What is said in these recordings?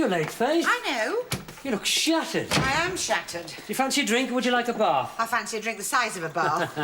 you're late, Faith. I know. You look shattered. I am shattered. Do you fancy a drink or would you like a bath? I fancy a drink the size of a bath.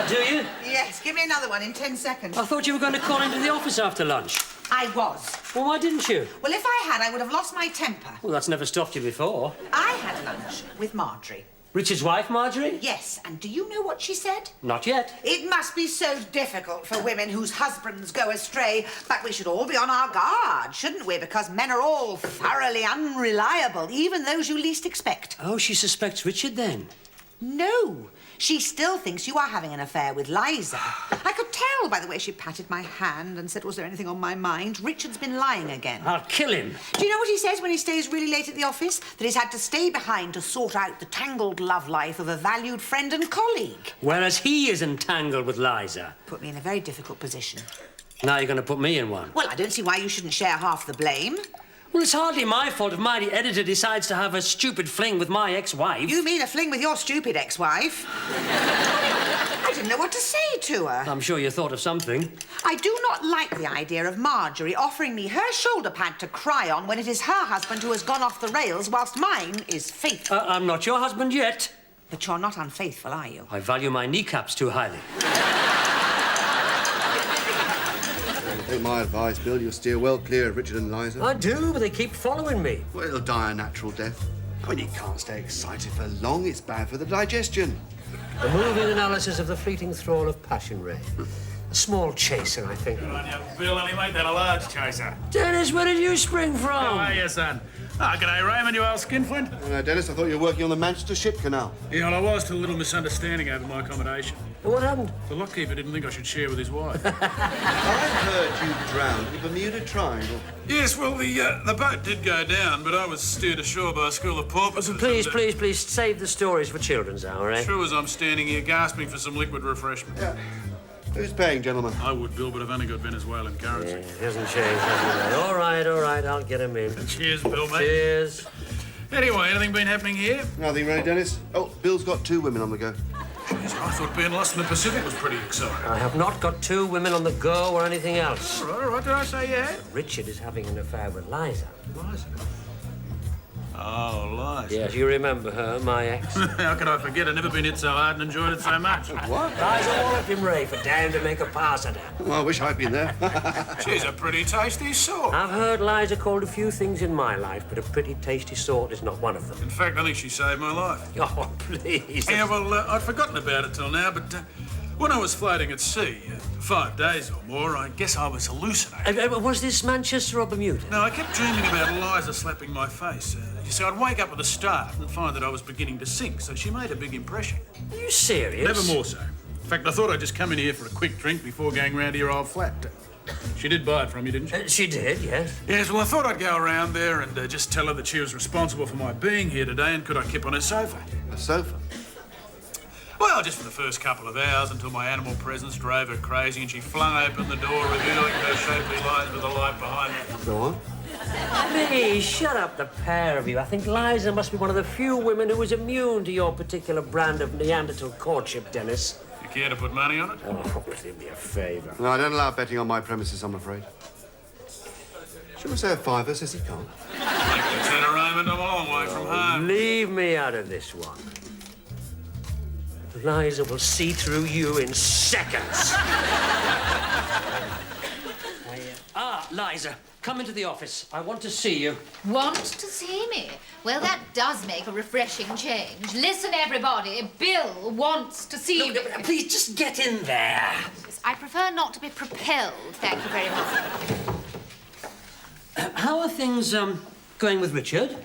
Do you? Yes, give me another one in 10 seconds. I thought you were going to call into the office after lunch. I was. Well, why didn't you? Well, if I had, I would have lost my temper. Well, that's never stopped you before. I had lunch with Marjorie. Richard's wife, Marjorie? Yes, and do you know what she said? Not yet. It must be so difficult for women whose husbands go astray, but we should all be on our guard, shouldn't we? Because men are all thoroughly unreliable, even those you least expect. Oh, she suspects Richard, then? No. She still thinks you are having an affair with Liza. I could tell by the way she patted my hand and said, was there anything on my mind? Richard's been lying again. I'll kill him. Do you know what he says when he stays really late at the office? That he's had to stay behind to sort out the tangled love life of a valued friend and colleague. Whereas he is entangled with Liza. Put me in a very difficult position. Now you're going to put me in one. Well, I don't see why you shouldn't share half the blame. Well, it's hardly my fault if my editor decides to have a stupid fling with my ex-wife. You mean a fling with your stupid ex-wife? I didn't know what to say to her. I'm sure you thought of something. I do not like the idea of Marjorie offering me her shoulder pad to cry on when it is her husband who has gone off the rails whilst mine is faithful. I'm not your husband yet. But you're not unfaithful, are you? I value my kneecaps too highly. Take my advice, Bill. You'll steer well clear of Richard and Liza. I do, but they keep following me. Well, it'll die a natural death. I mean, you can't stay excited for long. It's bad for the digestion. A moving analysis of the fleeting thrall of passion, Ray. A small chaser, I think. Good on you, Bill. Only make that a large chaser. Dennis, where did you spring from? How are you, son? Ah, g'day, Raymond, you old skinflint. Oh, no, Dennis, I thought you were working on the Manchester Ship Canal. Yeah, well, I was till a little misunderstanding over my accommodation. What happened? The lockkeeper didn't think I should share with his wife. I heard you drowned in the Bermuda Triangle. Yes, well, the boat did go down, but I was steered ashore by a school of porpoises. Please, save the stories for children's hour, eh? True as I'm standing here gasping for some liquid refreshment. Yeah. Who's paying, gentlemen? I would, Bill, but I've only got Venezuelan currency. Yeah, it hasn't changed, has it? All right, I'll get him in. Cheers, Bill, mate. Cheers. Anyway, anything been happening here? Nothing really, Dennis. Oh, Bill's got 2 women on the go. Jeez, I thought being lost in the Pacific was pretty exciting. I have not got 2 women on the go or anything else. All right, did I say you had? Richard is having an affair with Liza. Liza? Oh, Liza. Yes, you remember her, my ex. How could I forget? I've never been hit so hard and enjoyed it so much. What? Liza walloped him, Ray, for daring to make a pass at her. Well, I wish I'd been there. She's a pretty tasty sort. I've heard Liza called a few things in my life, but a pretty tasty sort is not one of them. In fact, I think she saved my life. Oh, please. Yeah, well, I'd forgotten about it till now, but when I was floating at sea, 5 days or more, I guess I was hallucinating. Was this Manchester or Bermuda? No, I kept dreaming about Liza slapping my face. You see, I'd wake up with a start and find that I was beginning to sink, so she made a big impression. Are you serious? Never more so. In fact, I thought I'd just come in here for a quick drink before going round to your old flat. She did buy it from you, didn't she? She did, yes. Yes, well, I thought I'd go around there and just tell her that she was responsible for my being here today and could I keep on her sofa. A sofa? Well, just for the first couple of hours until my animal presence drove her crazy and she flung open the door, revealing her shapely lines with the light behind her. Go on. Please, shut up, the pair of you. I think Liza must be one of the few women who is immune to your particular brand of Neanderthal courtship, Dennis. You care to put money on it? Oh, do me a favour. No, I don't allow betting on my premises, I'm afraid. Shall we say a fiver, says he can't? Thank you, Lieutenant Raymond. I'm a long way from home. Leave me out of this one. Liza will see through you in seconds. Liza, come into the office. I want to see you. Want to see me? Well, that does make a refreshing change. Listen, everybody. Bill wants to see me. Please, just get in there. I prefer not to be propelled, thank you very much. How are things, going with Richard?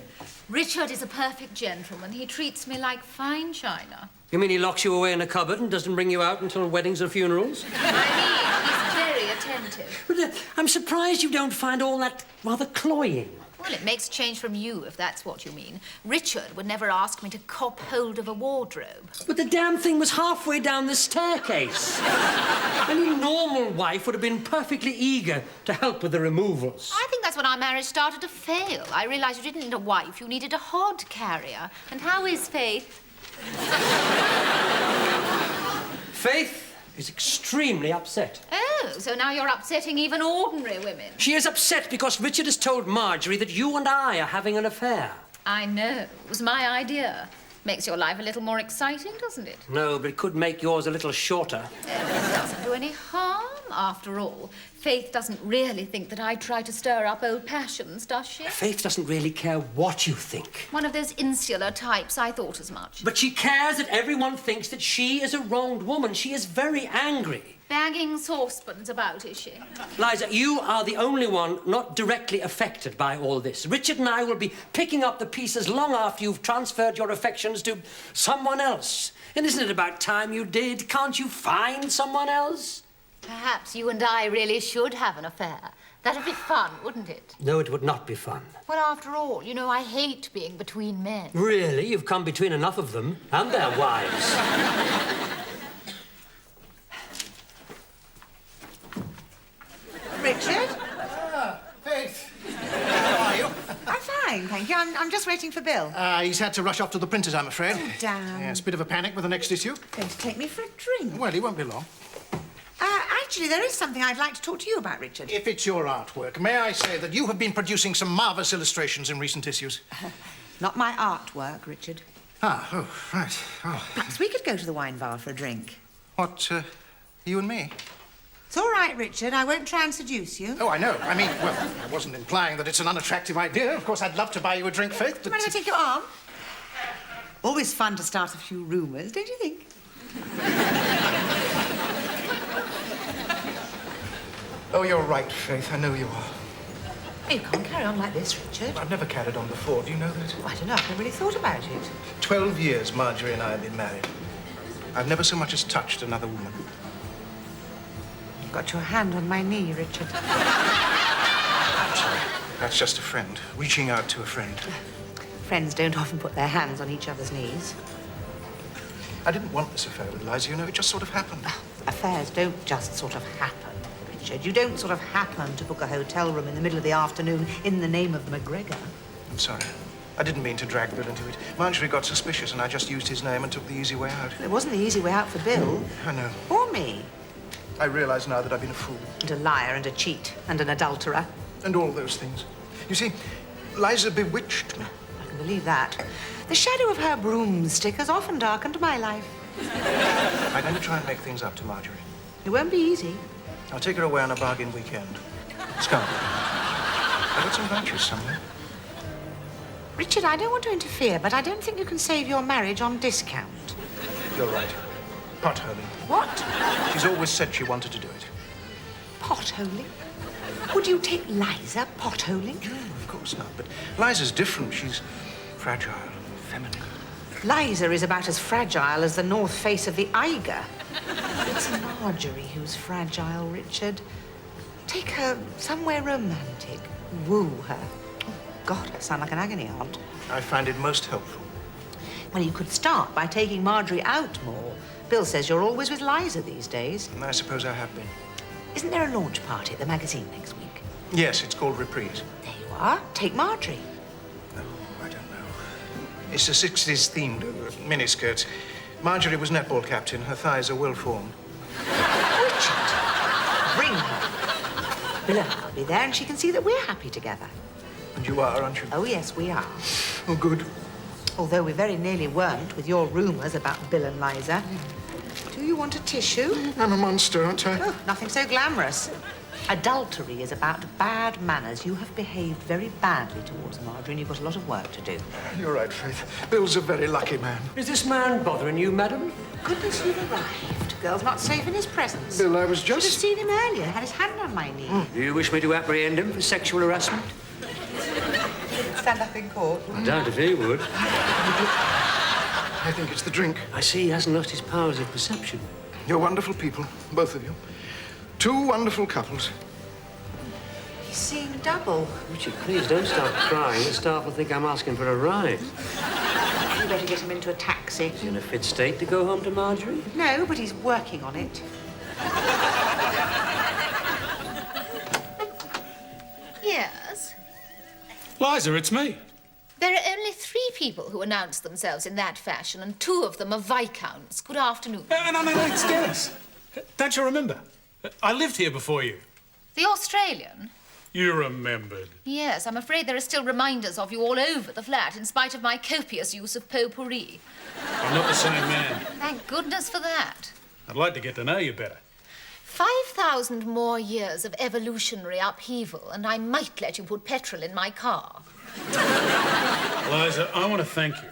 Richard is a perfect gentleman. He treats me like fine china. You mean he locks you away in a cupboard and doesn't bring you out until weddings or funerals? I mean, he's very attentive. But, I'm surprised you don't find all that rather cloying. Well, it makes change from you, if that's what you mean. Richard would never ask me to cop hold of a wardrobe. But the damn thing was halfway down the staircase. Any normal wife would have been perfectly eager to help with the removals. I think that's when our marriage started to fail. I realised you didn't need a wife, you needed a hod carrier. And how is Faith? Faith is extremely upset. Oh, Oh, so now you're upsetting even ordinary women. She is upset because Richard has told Marjorie that you and I are having an affair. I know. It was my idea. Makes your life a little more exciting, doesn't it? No, but it could make yours a little shorter. It doesn't do any harm, after all. Faith doesn't really think that I try to stir up old passions, does she? Faith doesn't really care what you think. One of those insular types, I thought as much. But she cares that everyone thinks that she is a wronged woman. She is very angry. Banging saucepans about, is she? Liza, you are the only one not directly affected by all this. Richard and I will be picking up the pieces long after you've transferred your affections to someone else. And isn't it about time you did? Can't you find someone else? Perhaps you and I really should have an affair. That'd be fun, wouldn't it? No, it would not be fun. Well, after all, you know, I hate being between men. Really? You've come between enough of them and their wives. Richard? Faith. How are you? I'm fine, thank you. I'm just waiting for Bill. He's had to rush off to the printers, I'm afraid. Oh, damn. Yes, bit of a panic with the next issue. Going to take me for a drink. Well, he won't be long. Actually, there is something I'd like to talk to you about, Richard. If it's your artwork, may I say that you have been producing some marvellous illustrations in recent issues? Not my artwork, Richard. Oh, right. Oh. Perhaps we could go to the wine bar for a drink. What, you and me? It's all right, Richard. I won't try and seduce you. Oh, I know. I mean, well, I wasn't implying that it's an unattractive idea. Of course, I'd love to buy you a drink, Faith, but... Mind if I take your arm? Always fun to start a few rumours, don't you think? Oh, you're right, Faith. I know you are. You can't carry on like this, Richard. I've never carried on before. Do you know that? I don't know. I've never really thought about it. 12 years Marjorie and I have been married. I've never so much as touched another woman. You've got your hand on my knee, Richard. I'm sorry. That's just a friend. Reaching out to a friend. Friends don't often put their hands on each other's knees. I didn't want this affair with Liza, you know. It just sort of happened. Affairs don't just sort of happen, Richard. You don't sort of happen to book a hotel room in the middle of the afternoon in the name of McGregor. I'm sorry. I didn't mean to drag Bill into it. Marjorie got suspicious and I just used his name and took the easy way out. It wasn't the easy way out for Bill. I know. Or me. I realise now that I've been a fool. And a liar and a cheat and an adulterer. And all those things. You see, Liza bewitched me. I can believe that. The shadow of her broomstick has often darkened my life. I'm going to try and make things up to Marjorie. It won't be easy. I'll take her away on a bargain weekend. Scarborough. I've got some vouchers somewhere. Richard, I don't want to interfere, but I don't think you can save your marriage on discount. You're right. Potholing. What? She's always said she wanted to do it. Potholing? Would you take Liza potholing? No, of course not. But Liza's different. She's fragile, feminine. Liza is about as fragile as the north face of the Eiger. It's Marjorie who's fragile, Richard. Take her somewhere romantic. Woo her. Oh, God, I sound like an agony aunt. I find it most helpful. Well, you could start by taking Marjorie out more. Bill says you're always with Liza these days. And I suppose I have been. Isn't there a launch party at the magazine next week? Yes, it's called Reprise. There you are. Take Marjorie. No, I don't know. It's a 60s themed miniskirt. Marjorie was netball captain. Her thighs are well formed. Richard, bring her. Bill and I'll be there and she can see that we're happy together. And you are, aren't you? Oh, yes, we are. Oh, good. Although we very nearly weren't with your rumours about Bill and Liza. Do you want a tissue? I'm a monster, aren't I? Oh, nothing so glamorous. Adultery is about bad manners. You have behaved very badly towards Marjorie and you've got a lot of work to do. You're right, Faith. Bill's a very lucky man. Is this man bothering you, madam? Goodness, you've arrived. Girl's not safe in his presence. Bill, I was Should have just... seen him earlier. Had his hand on my knee. Do you wish me to apprehend him for sexual harassment? Stand up in court. I doubt if he would. I think it's the drink. I see he hasn't lost his powers of perception. You're wonderful people, both of you. Two wonderful couples. He's seeing double. Richard, please don't start crying. The staff will think I'm asking for a ride. You better get him into a taxi. Is he in a fit state to go home to Marjorie? No, but he's working on it. Yes. Liza, it's me. There are only 3 people who announce themselves in that fashion, and 2 of them are viscounts. Good afternoon. No, it's Dennis. Don't you remember? I lived here before you. The Australian? You remembered. Yes, I'm afraid there are still reminders of you all over the flat, in spite of my copious use of potpourri. I'm not the same man. Thank goodness for that. I'd like to get to know you better. 5,000 more years of evolutionary upheaval, and I might let you put petrol in my car. Liza, I want to thank you.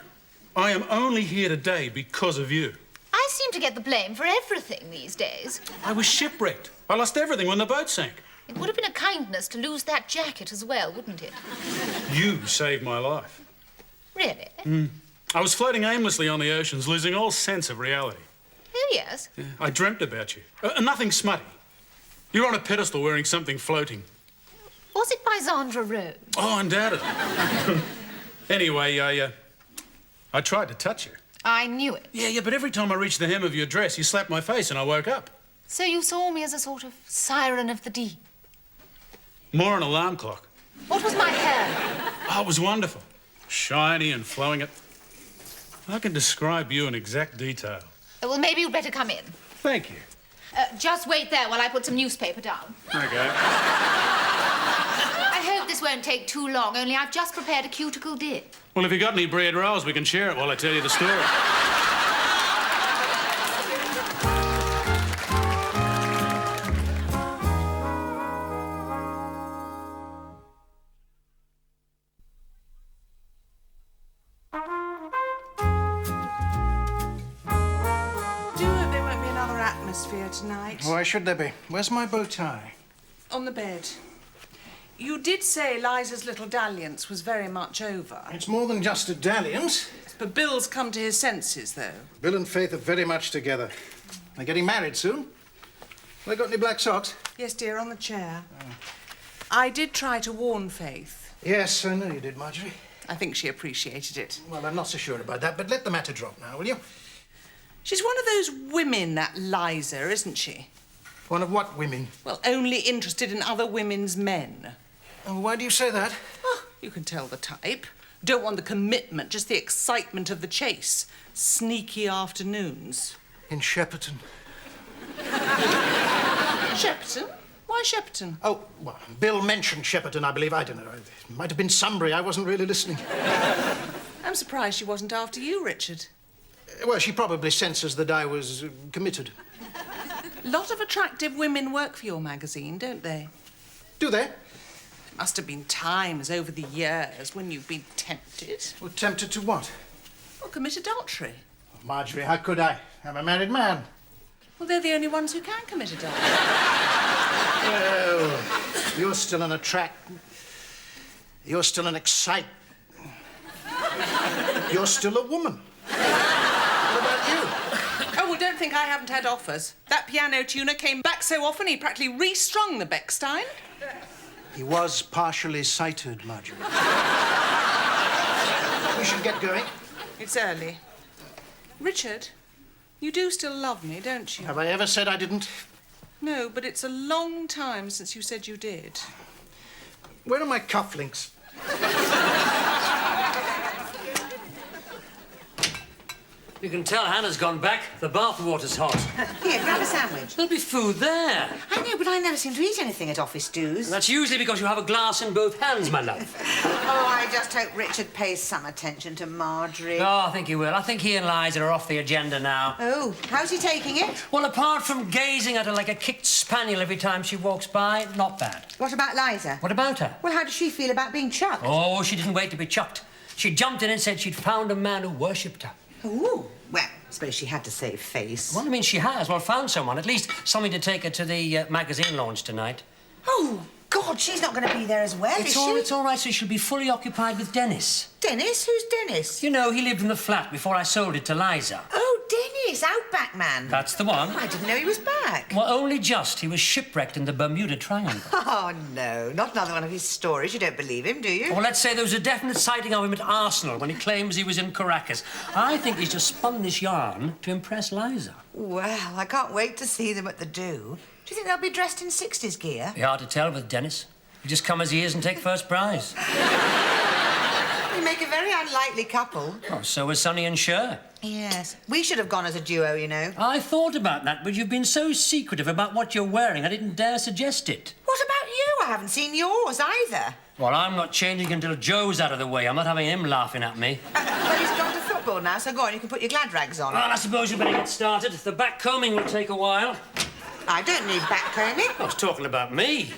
I am only here today because of you. I seem to get the blame for everything these days. I was shipwrecked. I lost everything when the boat sank. It would have been a kindness to lose that jacket as well, wouldn't it? You saved my life. Really? I was floating aimlessly on the oceans, losing all sense of reality. Oh, yes. Yeah, I dreamt about you. Nothing smutty. You're on a pedestal wearing something floating. Was it by Zandra Rose? Oh, undoubtedly. Anyway, I tried to touch you. I knew it. Yeah, but every time I reached the hem of your dress, you slapped my face and I woke up. So you saw me as a sort of siren of the deep. More an alarm clock. What was my hair? Oh, it was wonderful. Shiny and flowing. I can describe you in exact detail. Well, maybe you'd better come in. Thank you. Just wait there while I put some newspaper down. Okay. I hope this won't take too long, only I've just prepared a cuticle dip. Well, if you got any bread rolls, we can share it while I tell you the story. Tonight. Why should there be? Where's my bow tie? On the bed. You did say Liza's little dalliance was very much over. It's more than just a dalliance. But Bill's come to his senses, though. Bill and Faith are very much together. They're getting married soon. They got any black socks? Yes, dear, on the chair. I did try to warn Faith. Yes, I know you did, Marjorie. I think she appreciated it. Well, I'm not so sure about that, but let the matter drop now, will you? She's one of those women, that Liza, isn't she? One of what women? Well, only interested in other women's men. Oh, why do you say that? Oh, you can tell the type. Don't want the commitment, just the excitement of the chase. Sneaky afternoons. In Shepperton. Shepperton? Why Shepperton? Oh, well, Bill mentioned Shepperton, I believe. I don't know. It might have been Sunbury. I wasn't really listening. I'm surprised she wasn't after you, Richard. Well, she probably senses that I was committed. A lot of attractive women work for your magazine, don't they? Do they? There must have been times over the years when you've been tempted. Well, tempted to what? Well, commit adultery. Marjorie, how could I? I'm a married man. Well, they're the only ones who can commit adultery. Well, you're still an You're still an excite. You're still a woman. What about you? Oh, well, don't think I haven't had offers. That piano tuner came back so often he practically restrung the Bechstein. He was partially sighted, Marjorie. We should get going. It's early. Richard, you do still love me, don't you? Have I ever said I didn't? No, but it's a long time since you said you did. Where are my cufflinks? You can tell Hannah's gone back. The bath water's hot. Here, grab a sandwich. There'll be food there. I know, but I never seem to eat anything at office dues. That's usually because you have a glass in both hands, my love. Oh, I just hope Richard pays some attention to Marjorie. Oh, I think he will. I think he and Liza are off the agenda now. Oh, how's he taking it? Well, apart from gazing at her like a kicked spaniel every time she walks by, not bad. What about Liza? What about her? Well, how does she feel about being chucked? Oh, she didn't wait to be chucked. She jumped in and said she'd found a man who worshipped her. Ooh. Well, I suppose she had to save face. Well, I mean, she has. Well, found someone. At least something to take her to the magazine launch tonight. Oh, God, she's not going to be there as well, is she? It's all right, so she'll be fully occupied with Dennis. Dennis? Who's Dennis? You know, he lived in the flat before I sold it to Liza. Oh, Dennis, Outback man. That's the one. I didn't know he was back. Well, only just. He was shipwrecked in the Bermuda Triangle. Oh, no, not another one of his stories. You don't believe him, do you? Well, let's say there was a definite sighting of him at Arsenal when he claims he was in Caracas. I think he's just spun this yarn to impress Liza. Well, I can't wait to see them at the do. Do you think they'll be dressed in 60s gear? Be hard to tell with Dennis. He'll just come as he is and take first prize. They make a very unlikely couple. Oh, so was Sonny and Cher. Yes. We should have gone as a duo, you know. I thought about that, but you've been so secretive about what you're wearing, I didn't dare suggest it. What about you? I haven't seen yours either. Well, I'm not changing until Joe's out of the way. I'm not having him laughing at me. Well, he's gone to football now, so go on, you can put your glad rags on. Well, I suppose you better get started. The backcombing will take a while. I don't need backcombing. I was talking about me.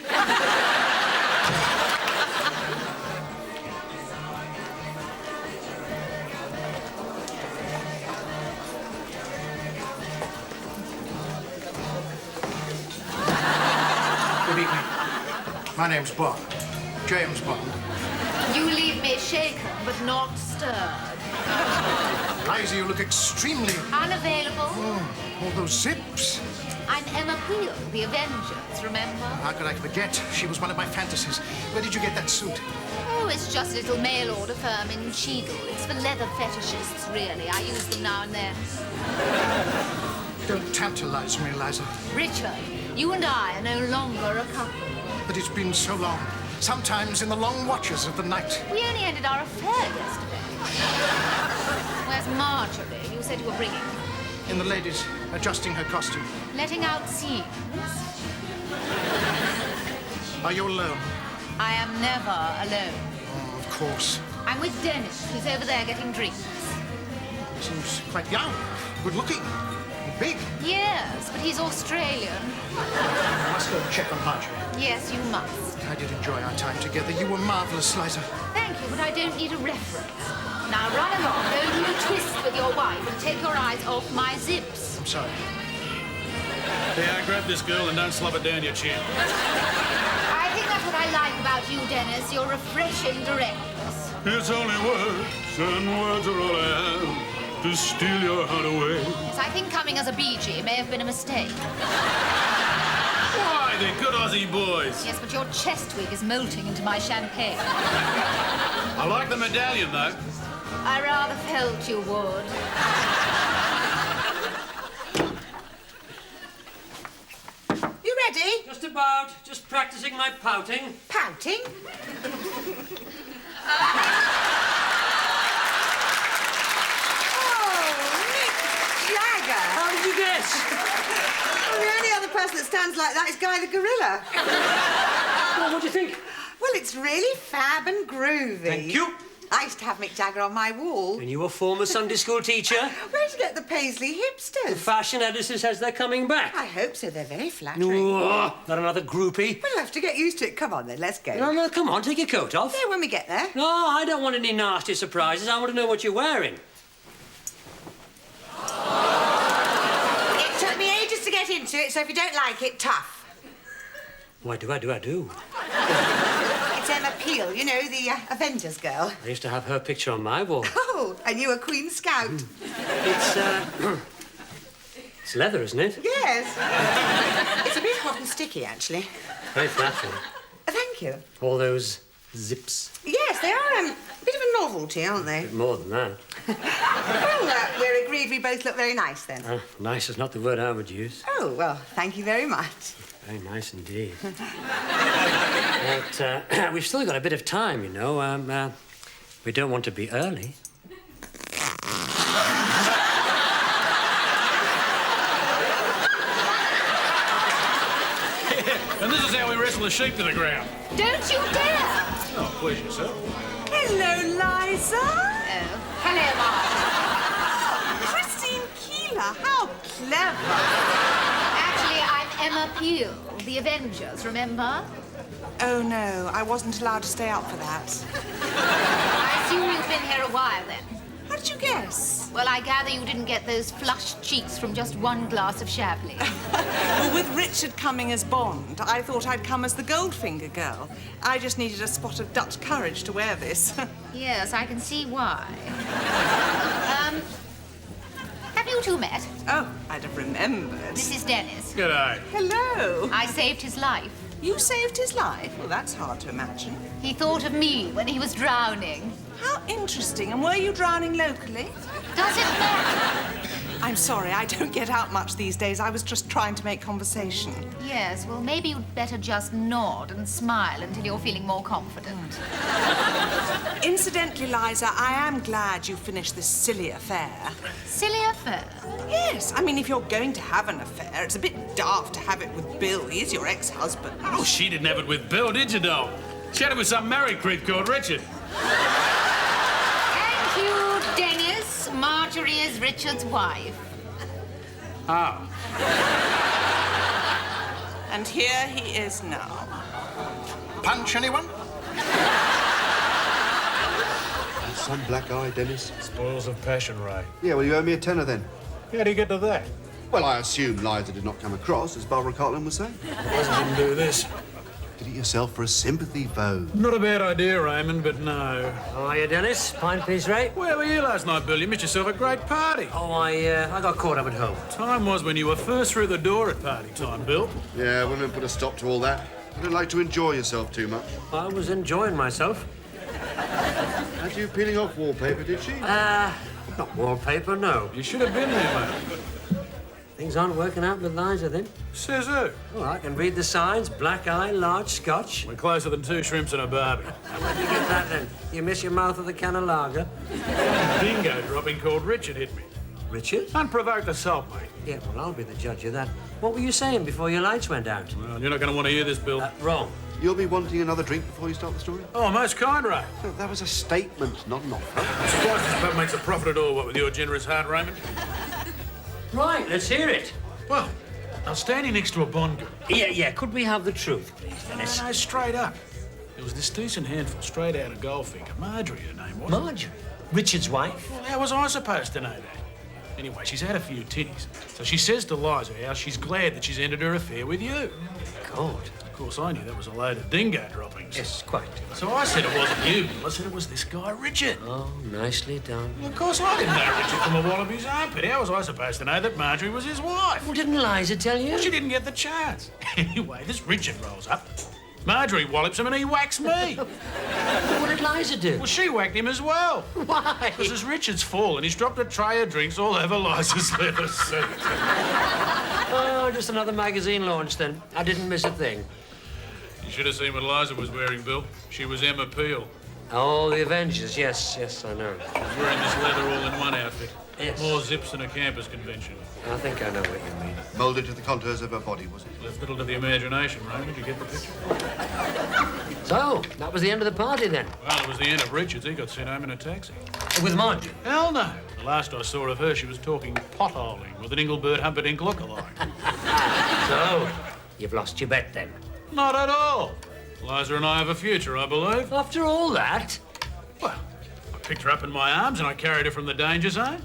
Good evening. My name's Bond. James Bond. You leave me shaken, but not stirred. Liza, you look extremely... Unavailable. All those zips. I'm Emma Peel, the Avengers, remember? How could I forget? She was one of my fantasies. Where did you get that suit? Oh, it's just a little mail order firm in Cheadle. It's for leather fetishists, really. I use them now and then. Don't tantalize me, Liza. Richard, you and I are no longer a couple. But it's been so long. Sometimes in the long watches of the night. We only ended our affair yesterday. Where's Marjorie? You said you were bringing. In the ladies, adjusting her costume. Letting out seams. Are you alone? I am never alone. Oh, of course. I'm with Dennis, who's over there getting drinks. Seems quite young, good looking, and big. Yes, but he's Australian. I must go and check on Marjorie. Yes, you must. I did enjoy our time together. You were marvellous, Liza. Thank you, but I don't need a reference. Now run along, go do a twist with your wife and take your eyes off my zips. I'm sorry. Yeah, grab this girl and don't slap it down your chin. I think that's what I like about you, Dennis, your refreshing directness. It's only words, and words are all I have to steal your heart away. Yes, I think coming as a BG may have been a mistake. Why, they're good Aussie boys. Yes, but your chest wig is molting into my champagne. I like the medallion, though. I rather felt you would. You ready? Just about. Just practicing my pouting. Pouting? Jagger. How did you guess? Well, the only other person that stands like that is Guy the Gorilla. Well, what do you think? Well, it's really fab and groovy. Thank you. I used to have Mick Jagger on my wall. And you a former Sunday school teacher? Where'd you get the Paisley hipsters? Fashion editor says they're coming back. I hope so. They're very flattering. Oh, not another groupie. We'll have to get used to it. Come on, then. Let's go. No, come on, take your coat off. Yeah, when we get there. No, I don't want any nasty surprises. I want to know what you're wearing. It took me ages to get into it, so if you don't like it, tough. Why do I do? It's Emma Peel, you know, the Avengers girl. I used to have her picture on my wall. Oh, and you were Queen Scout. It's, it's leather, isn't it? Yes. It's a bit hot and sticky, actually. Very flattering. Thank you. All those zips. Yes, they are a bit of a novelty, aren't they? More than that. Well, we're agreed we both look very nice, then. Nice is not the word I would use. Oh, well, thank you very much. Very nice indeed. But we've still got a bit of time, you know. We don't want to be early. And this is how we wrestle the sheep to the ground. Don't you dare! Oh, pleasure, sir. Hello, Liza. Oh, hello, Marjorie. Christine Keeler, how clever. Actually, I'm Emma Peel, the Avengers, remember? Oh, no, I wasn't allowed to stay up for that. I assume you've been here a while, then. How did you guess? Well, I gather you didn't get those flushed cheeks from just one glass of Chablis. Well, with Richard coming as Bond, I thought I'd come as the Goldfinger girl. I just needed a spot of Dutch courage to wear this. Yes, I can see why. Have you two met? Oh, I'd have remembered. This is Dennis. G'day. Hello. I saved his life. You saved his life? Well, that's hard to imagine. He thought of me when he was drowning. How interesting. And were you drowning locally? Does it matter? I I'm sorry, I don't get out much these days. I was just trying to make conversation. Yes, well, maybe you'd better just nod and smile until you're feeling more confident. Incidentally, Liza, I am glad you finished this silly affair. Silly affair. Yes, I mean, if you're going to have an affair, it's a bit daft to have it with Bill. He's your ex-husband. Oh, she didn't have it with Bill, did you, doll? She had it with some married creep called Richard. Thank you, Dennis. Marjorie is Richard's wife. Ah. And here he is now. Punch, anyone? Some black eye, Dennis. Spoils of passion, Ray. Yeah, well, you owe me a tenner then. How do you get to that? Well, I assume Liza did not come across, as Barbara Cartland was saying. I didn't do this. Did it yourself for a sympathy vote. Not a bad idea, Raymond, but no. How are you, Dennis? Fine, please, Ray? Where were you last night, Bill? You missed yourself a great party. Oh, I got caught up at home. Time was when you were first through the door at party time, Bill. Yeah, women put a stop to all that. You don't like to enjoy yourself too much. I was enjoying myself. Had you peeling off wallpaper, did she? Not wallpaper, no. You should have been there, mate. Things aren't working out with Liza, then. Says who? Oh, I can read the signs. Black eye, large scotch. We're closer than two shrimps and a barbie. Where'd you get that, then? You miss your mouth with a can of lager? Dingo dropping called Richard hit me. Richard? Unprovoked assault, mate. Yeah, well, I'll be the judge of that. What were you saying before your lights went out? Well, you're not going to want to hear this, Bill. Wrong. You'll be wanting another drink before you start the story? Oh, most kind, Ray. No, that was a statement, not an offer. I'm surprised this pub makes a profit at all, what with your generous heart, Raymond. Right, let's hear it. Well, I was standing next to a Bond girl. Yeah, could we have the truth, please, Dennis? No, straight up. There was this decent handful straight out of Goldfinger. Marjorie, her name was. Marjorie? Richard's wife? Well, how was I supposed to know that? Anyway, she's had a few tinnies. So she says to Liza how she's glad that she's ended her affair with you. God. Of course, I knew that was a load of dingo droppings. Yes, quite. So I said it wasn't you, Bill. I said it was this guy, Richard. Oh, nicely done. Well, of course, I didn't know Richard from a wallaby's armpit. How was I supposed to know that Marjorie was his wife? Well, didn't Liza tell you? Well, she didn't get the chance. Anyway, this Richard rolls up. Marjorie wallops him and he whacks me. What did Liza do? Well, she whacked him as well. Why? Because as Richard's fallen, he's dropped a tray of drinks all over Liza's leather suit. Oh, just another magazine launch, then. I didn't miss a thing. You should have seen what Liza was wearing, Bill. She was Emma Peel. Oh, the Avengers. Yes, I know. She was wearing this leather all-in-one outfit. Yes. More zips than a campus convention. I think I know what you mean. Moulded to the contours of her body, was it? Left little to the imagination, Raymond. You get the picture? So, that was the end of the party, then? Well, it was the end of Richard's. He got sent home in a taxi. With Marjorie? Hell no. The last I saw of her, she was talking potholing with an Engelbert Humperdinck lookalike. So, you've lost your bet, then? Not at all. Liza and I have a future, I believe. After all that? Well, I picked her up in my arms and I carried her from the danger zone.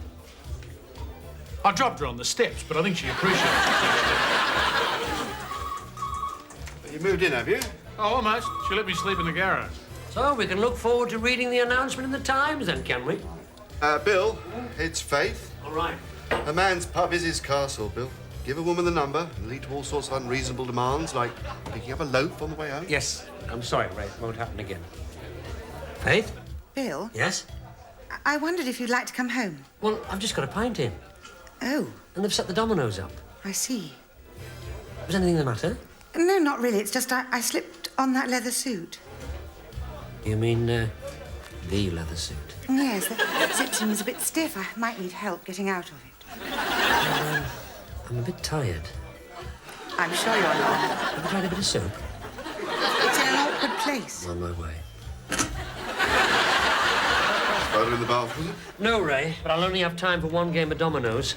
I dropped her on the steps, but I think she appreciated it. You moved in, have you? Oh, almost. She let me sleep in the garage. So, we can look forward to reading the announcement in the Times, then, can we? Bill, it's Faith. All right. A man's pub is his castle, Bill. Give a woman the number and lead to all sorts of unreasonable demands, like picking up a loaf on the way home. Yes. I'm sorry, Ray. It won't happen again. Faith? Bill, Yes? I wondered if you'd like to come home. Well, I've just got a pint in. Oh, And they've set the dominoes up. I see. Was anything the matter? No, not really. It's just I slipped on that leather suit. You mean, the leather suit? Yes, the zip seems a bit stiff. I might need help getting out of it. I'm a bit tired. I'm sure you're not. Have you tried a bit of soup? It's in an awkward place. On my way. Spider in the bath, was it? No, Ray, but I'll only have time for one game of dominoes.